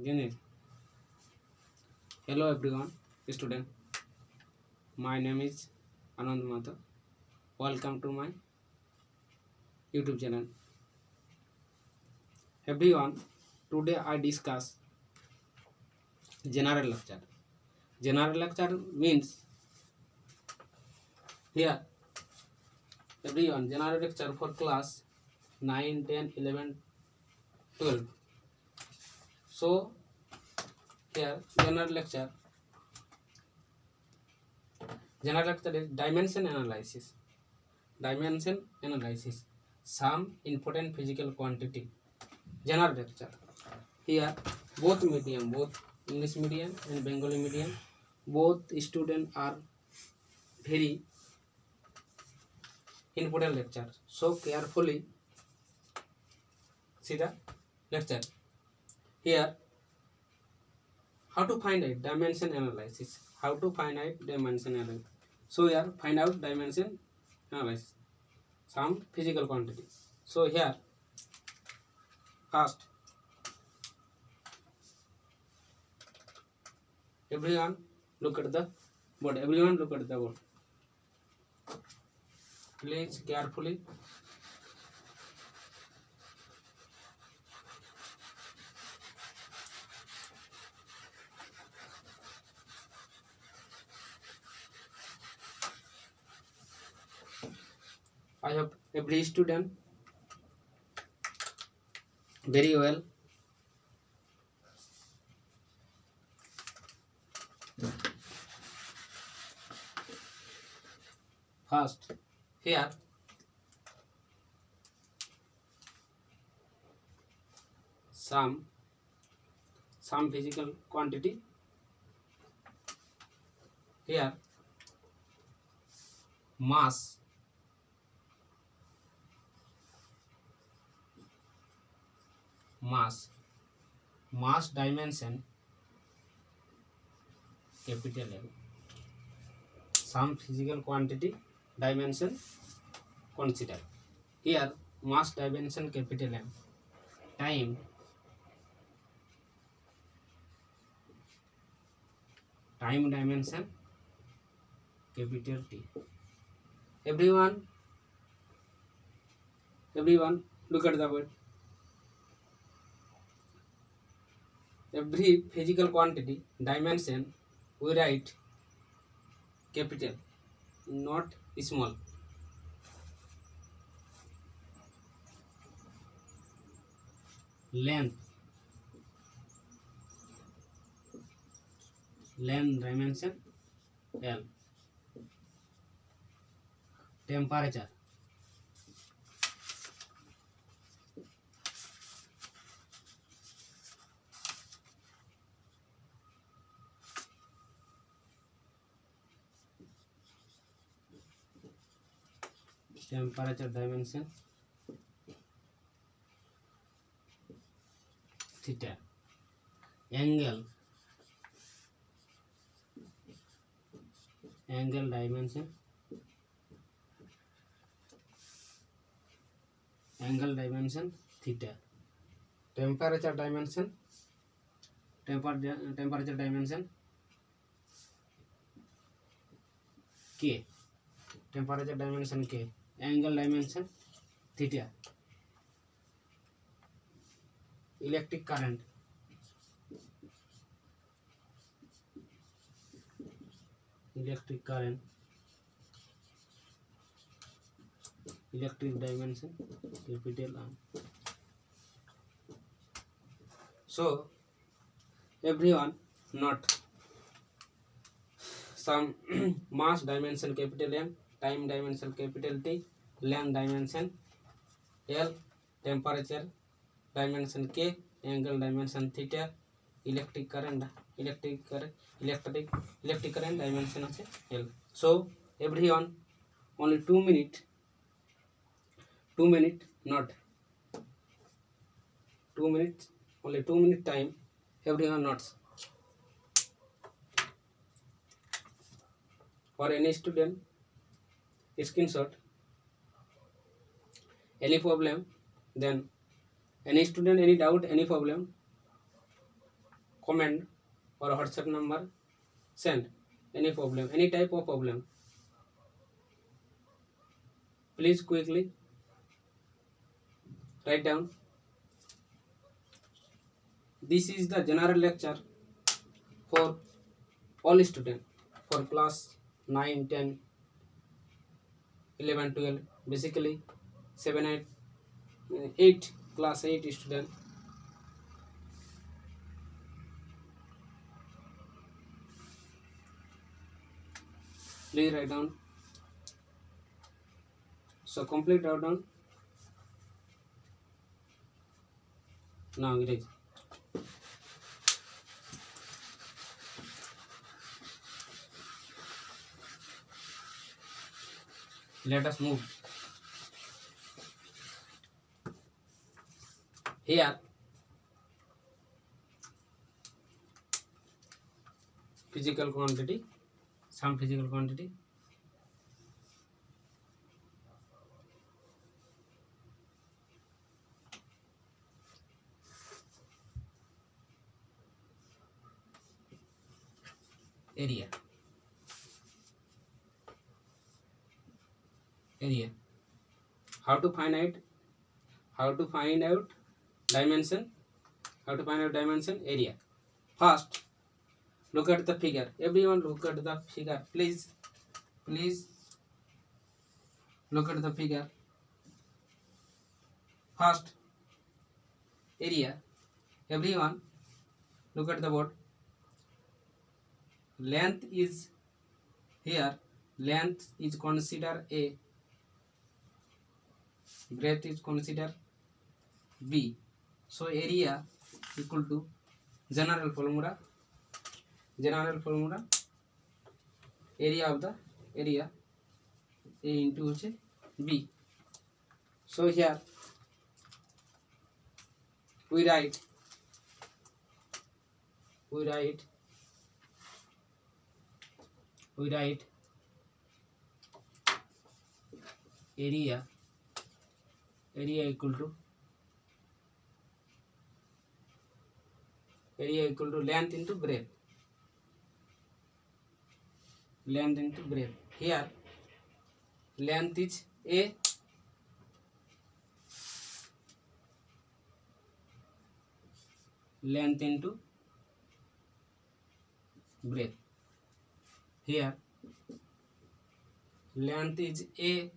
Gene. Hello everyone, student. My name is Anand Mata. Welcome to my YouTube channel. Everyone, today I discuss general lecture. General lecture means here everyone general lecture for class 9, 10, 11, 12. So here general lecture is dimension analysis. Dimension analysis. Some important physical quantity. General lecture. Here both medium, both English medium and Bengali medium, both students are very important lecture. So carefully see the lecture. Here how to find out dimension analysis. How to find out dimension analysis. So here find out dimension analysis. Some physical quantity. So here first everyone look at the board. Everyone look at the board. Please carefully. I have every student very well. First here some physical quantity. Here mass dimension capital M. Some physical quantity dimension consider. Here mass dimension capital M. Time dimension capital T. Everyone look at the word. Every physical quantity dimension we write capital, not small. Length dimension L. Temperature dimension theta. Angle dimension theta. Temperature dimension K. Temperature dimension K. Angle dimension theta. Electric current electric dimension capital R. So everyone note some mass dimension capital M, time dimension capital T, length dimension L, temperature dimension K, angle dimension theta, electric current dimension L. So everyone only 2 minutes not 2 minutes, only 2 minute time. Everyone notes. For any student screenshot any problem, then any student any doubt, any problem, comment or WhatsApp number, send any problem, any type of problem. Please quickly write down. This is the general lecture for all students, for class 9, 10, 11, 12, basically 7, 8, class 8 student. Please write down. So complete write down. Now erase. Let us move. Here physical quantity, some physical quantity. Area. How to find out? How to find out dimension? How to find out dimension? Area. First, look at the figure. Everyone, look at the figure. Please look at the figure. First, area. Everyone, look at the board. Length is here. Length is considered A. Breadth is considered B. So area equal to general formula. Area of the area A into B. So here we write area equal to length into breadth. Here length is A, length into breadth. Here length is A,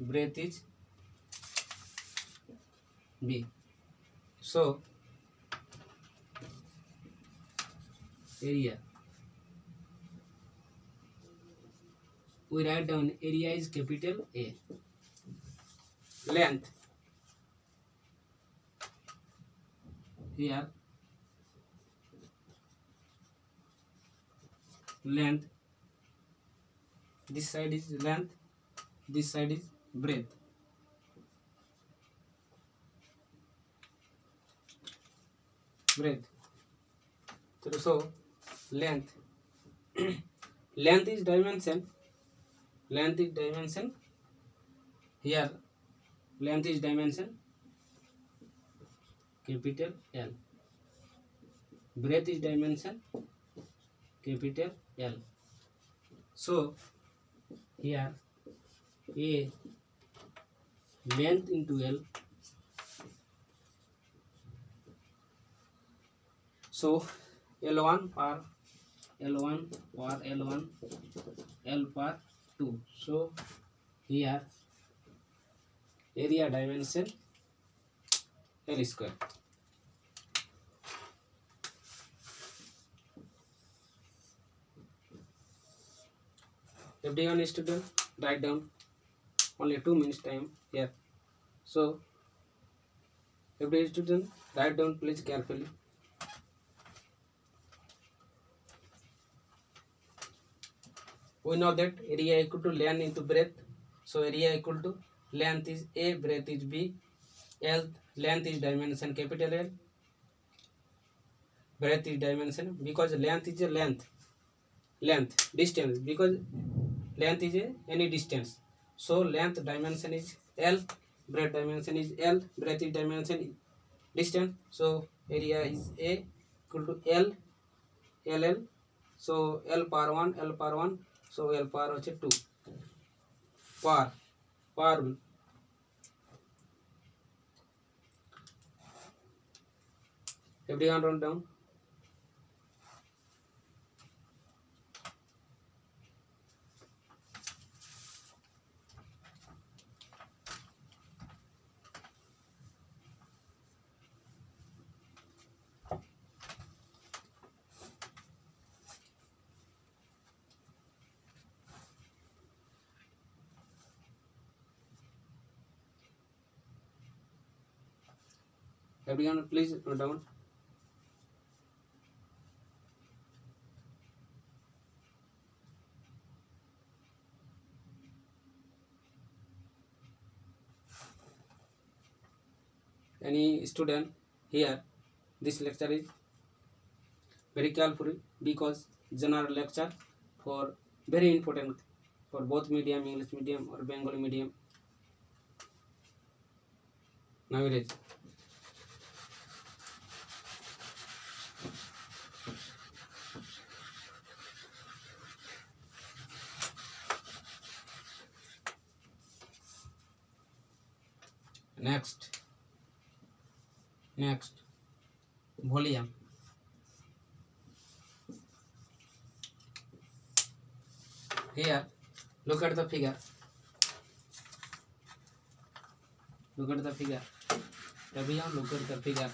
breadth is B. So area, we write down area is capital A. Length, here length, this side is length, this side is breadth. So length length is dimension. Here length is dimension capital L. Breadth is dimension capital L. So here A, length into L. So L1 per L1 per L1, L per 2. So here area dimension L square. Everyone student, write down. Only 2 minutes time here. So every student, write down please carefully. We know that area equal to length into breadth. So area equal to length is A, breadth is B. L, length is dimension capital L. Breadth is dimension, because length is a length, distance, because length is any distance. So length dimension is L, breadth dimension is L, breadth is dimension distance. So area is A equal to L LL. So L power 1 L power 1. So L power হচ্ছে 2 power rule. Everyone wrote down. Everyone please note down. Any student here, this lecture is very careful because general lecture for very important for both medium, English medium or Bengali medium. Nowadays, next volume. Here, look at the figure. Everyone look at the figure.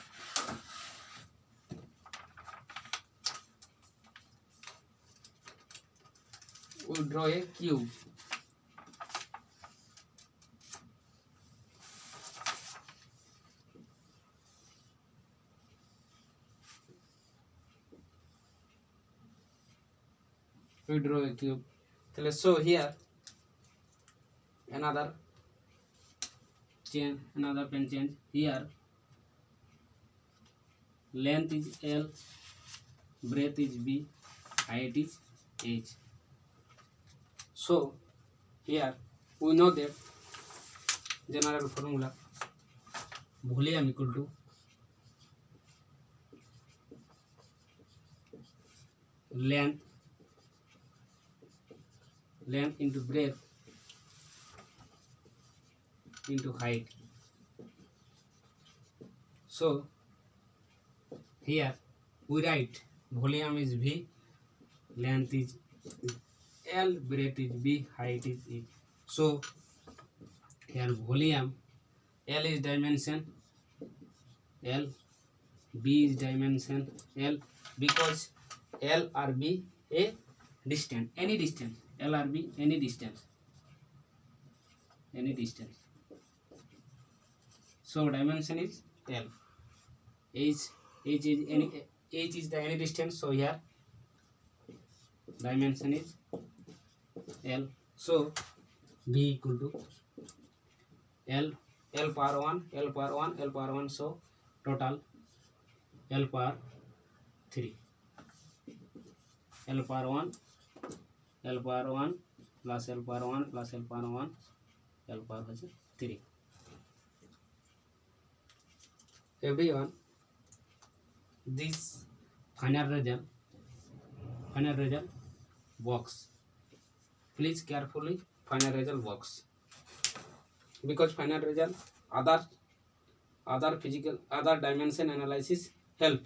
We draw a cube. So here another pen change. Here length is L, breadth is B, height is H. So here we know that general formula volume equal to length into breadth into height. So here we write volume is V, length is L, breadth is B, height is H. So here volume, L is dimension L, B is dimension L, because L or B a distance, any distance, L or B any distance. So dimension is L. H is the any distance. So here dimension is L. So B equal to L power 1. So total L power 3. L power 1 plus L power 1 plus L power 1 L power 3. Everyone, this final result box. Please carefully final result box, because final result other physical other dimension analysis help.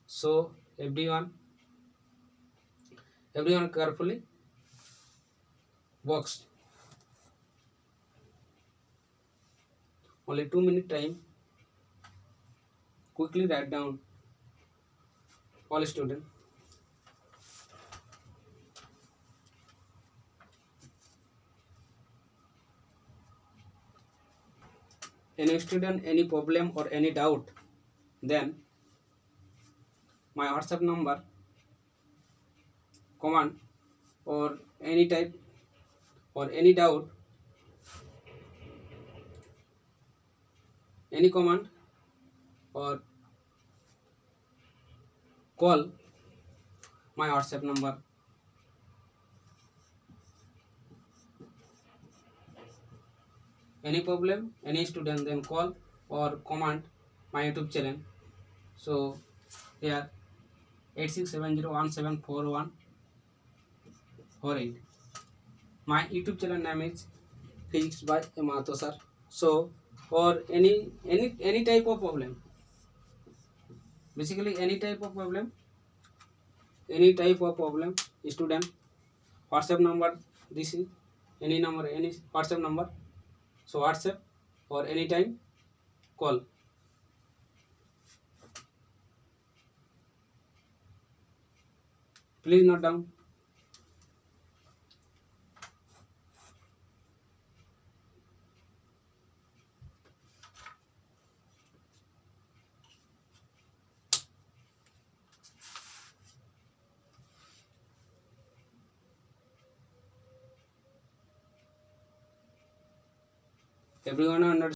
So everyone carefully box. Only 2 minute time. Quickly write down all student. Any student, any problem or any doubt, then my WhatsApp number, comment or any type or any doubt, any comment or call my WhatsApp number. Any problem, any student, then call or comment my YouTube channel. So here 8670174148. My YouTube channel name is Physics by Mahato sir. So for any type of problem, basically any type of problem, student, WhatsApp number, this is any number, any WhatsApp number. So WhatsApp or anytime call. Please note down. Everyone understand.